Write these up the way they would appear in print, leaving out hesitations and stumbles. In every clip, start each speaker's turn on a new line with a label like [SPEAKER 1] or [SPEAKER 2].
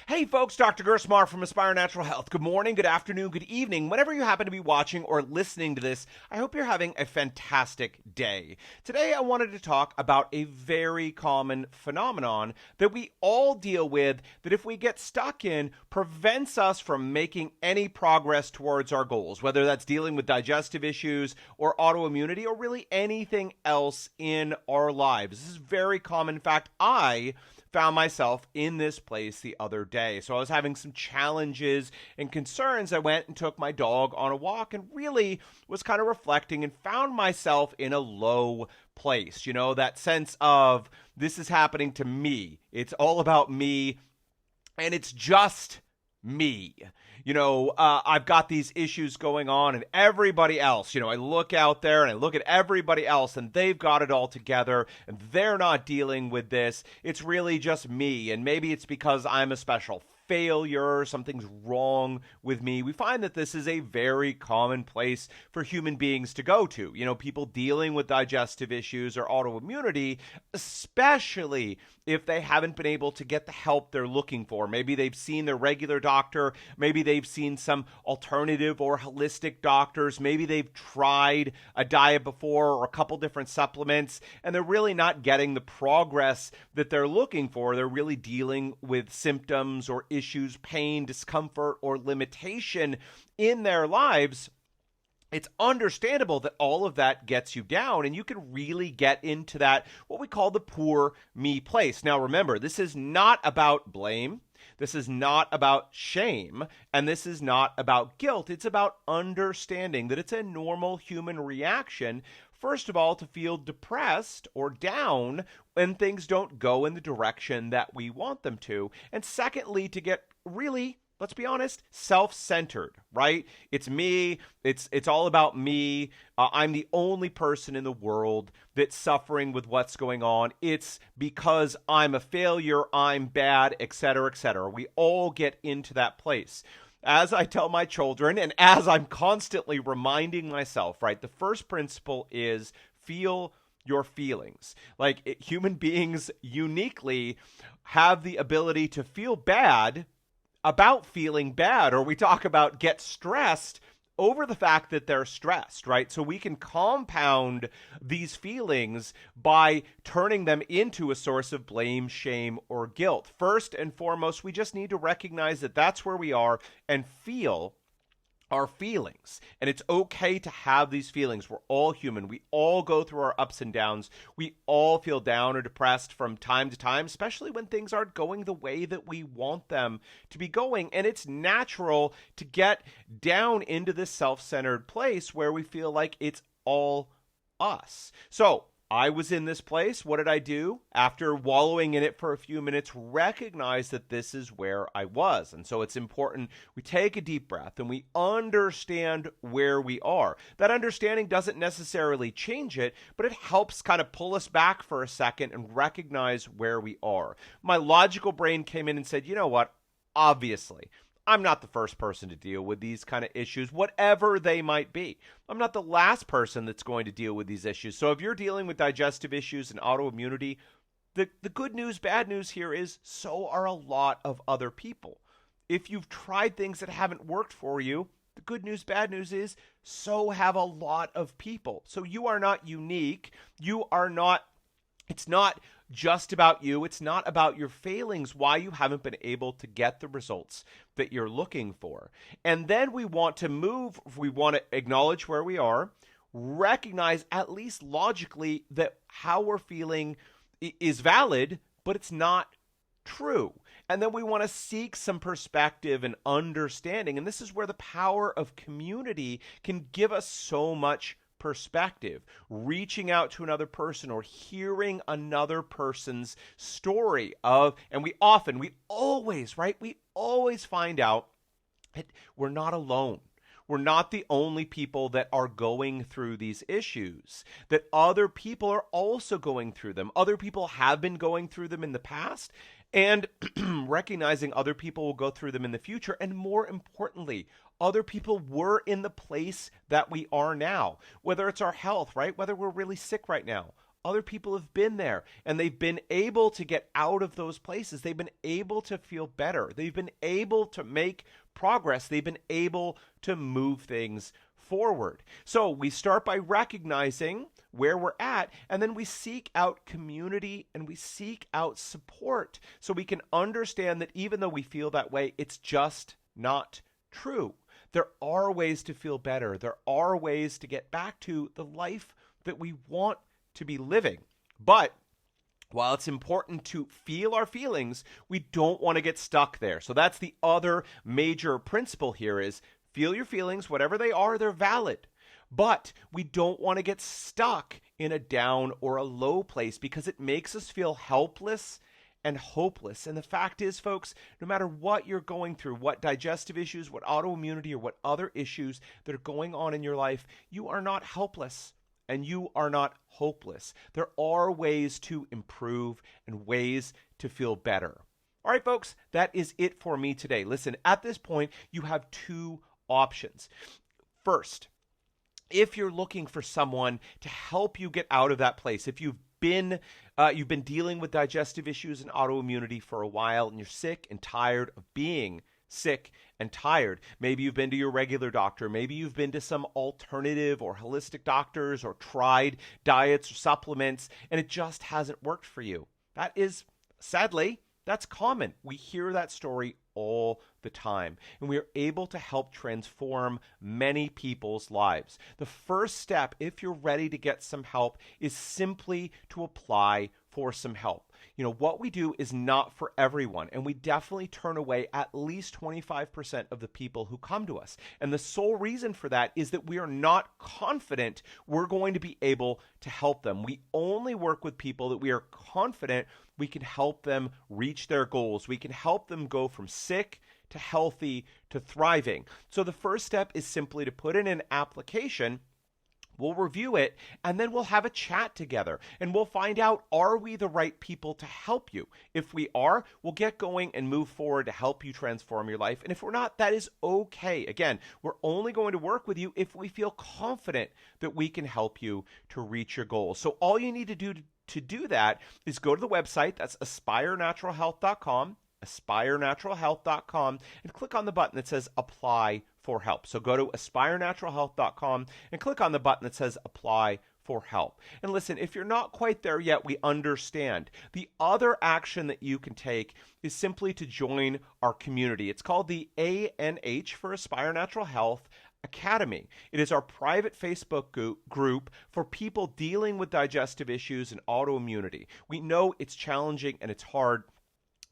[SPEAKER 1] Hey folks, Dr. Gerstmar from Aspire Natural Health. Good morning, good afternoon, good evening. Whenever you happen to be watching or listening to this, I hope you're having a fantastic day. Today I wanted to talk about a very common phenomenon that we all deal with that if we get stuck in, prevents us from making any progress towards our goals, whether that's dealing with digestive issues or autoimmunity or really anything else in our lives. This is very common. In fact, I found myself in this place the other day. So I was having some challenges and concerns. I went and took my dog on a walk and really was kind of reflecting and found myself in a low place. You know, that sense of this is happening to me. It's all about me and it's just me. I've got these issues going on and everybody else, I look out there and I look at everybody else and they've got it all together and they're not dealing with this. It's really just me. And maybe it's because I'm a special failure, something's wrong with me. We find that this is a very common place for human beings to go to. People dealing with digestive issues or autoimmunity, especially if they haven't been able to get the help they're looking for. Maybe they've seen their regular doctor, maybe they've seen some alternative or holistic doctors, maybe they've tried a diet before or a couple different supplements, and they're really not getting the progress that they're looking for. They're really dealing with symptoms or issues, pain, discomfort, or limitation in their lives. It's understandable that all of that gets you down and you can really get into that, what we call the poor me place. Now, remember, this is not about blame. This is not about shame, and this is not about guilt. It's about understanding that it's a normal human reaction, first of all, to feel depressed or down when things don't go in the direction that we want them to. And secondly, to get really, let's be honest, self-centered, right? It's me. It's all about me. I'm the only person in the world that's suffering with what's going on. It's because I'm a failure, I'm bad, etc., etc. We all get into that place. As I tell my children, and as I'm constantly reminding myself, right, the first principle is feel your feelings. Human beings uniquely have the ability to feel bad about feeling bad, or we talk about get stressed over the fact that they're stressed, right? So we can compound these feelings by turning them into a source of blame, shame, or guilt. First and foremost, we just need to recognize that that's where we are and feel our feelings. And it's okay to have these feelings. We're all human. We all go through our ups and downs. We all feel down or depressed from time to time, especially when things aren't going the way that we want them to be going. And it's natural to get down into this self-centered place where we feel like it's all us. So I was in this place. What did I do? After wallowing in it for a few minutes, recognize that this is where I was. And so it's important we take a deep breath and we understand where we are. That understanding doesn't necessarily change it, but it helps kind of pull us back for a second and recognize where we are. My logical brain came in and said, you know what? Obviously, I'm not the first person to deal with these kind of issues, whatever they might be. I'm not the last person that's going to deal with these issues. So if you're dealing with digestive issues and autoimmunity, the good news, bad news here is so are a lot of other people. If you've tried things that haven't worked for you, the good news, bad news is so have a lot of people. So you are not unique. It's not just about you. It's not about your failings, why you haven't been able to get the results that you're looking for. And then we want to acknowledge where we are, recognize at least logically that how we're feeling is valid, but it's not true. And then we want to seek some perspective and understanding. And this is where the power of community can give us so much perspective, reaching out to another person or hearing another person's story and we always find out that we're not alone. We're not the only people that are going through these issues, that other people are also going through them. Other people have been going through them in the past, and recognizing other people will go through them in the future. And more importantly, other people were in the place that we are now, whether it's our health, right? Whether we're really sick right now. other people have been there and they've been able to get out of those places. They've been able to feel better. They've been able to make progress. They've been able to move things forward. So we start by recognizing where we're at, and then we seek out community and we seek out support so we can understand that even though we feel that way, it's just not true. There are ways to feel better. There are ways to get back to the life that we want to be living. But while it's important to feel our feelings, we don't want to get stuck there. So that's the other major principle here is feel your feelings, whatever they are, they're valid. But we don't want to get stuck in a down or a low place because it makes us feel helpless and hopeless. And the fact is, folks, no matter what you're going through, what digestive issues, what autoimmunity, or what other issues that are going on in your life, you are not helpless and you are not hopeless. There are ways to improve and ways to feel better. All right, folks, that is it for me today. Listen, at this point, you have two options. First, if you're looking for someone to help you get out of that place, if you've been dealing with digestive issues and autoimmunity for a while and you're sick and tired of being sick and tired. Maybe you've been to your regular doctor. Maybe you've been to some alternative or holistic doctors or tried diets or supplements and it just hasn't worked for you. That is, sadly, that's common. We hear that story all the time, and we are able to help transform many people's lives. The first step, if you're ready to get some help, is simply to apply for some help. You know, what we do is not for everyone, and we definitely turn away at least 25% of the people who come to us. And the sole reason for that is that we are not confident we're going to be able to help them. We only work with people that we are confident we can help them reach their goals. We can help them go from sick to healthy to thriving. So the first step is simply to put in an application. We'll review it, and then we'll have a chat together, and we'll find out, are we the right people to help you? If we are, we'll get going and move forward to help you transform your life. And if we're not, that is okay. Again, we're only going to work with you if we feel confident that we can help you to reach your goals. So all you need to do that is go to the website. That's aspirenaturalhealth.com. aspirenaturalhealth.com and click on the button that says apply for help. So go to aspirenaturalhealth.com and click on the button that says apply for help. And listen, if you're not quite there yet, we understand. The other action that you can take is simply to join our community. It's called the ANH for Aspire Natural Health Academy. It is our private Facebook group for people dealing with digestive issues and autoimmunity. We know it's challenging and it's hard.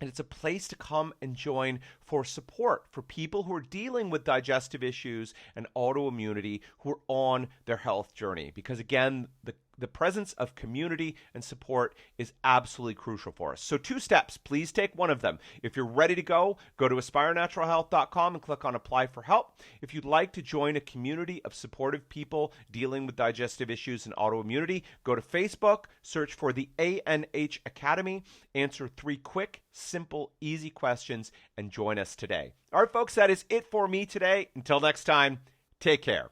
[SPEAKER 1] And it's a place to come and join for support for people who are dealing with digestive issues and autoimmunity who are on their health journey. Because again, the presence of community and support is absolutely crucial for us. So 2 steps, please take one of them. If you're ready to go to aspirenaturalhealth.com and click on apply for help. If you'd like to join a community of supportive people dealing with digestive issues and autoimmunity, go to Facebook, search for the ANH Academy, answer 3 quick, simple, easy questions, and join us today. All right, folks, that is it for me today. Until next time, take care.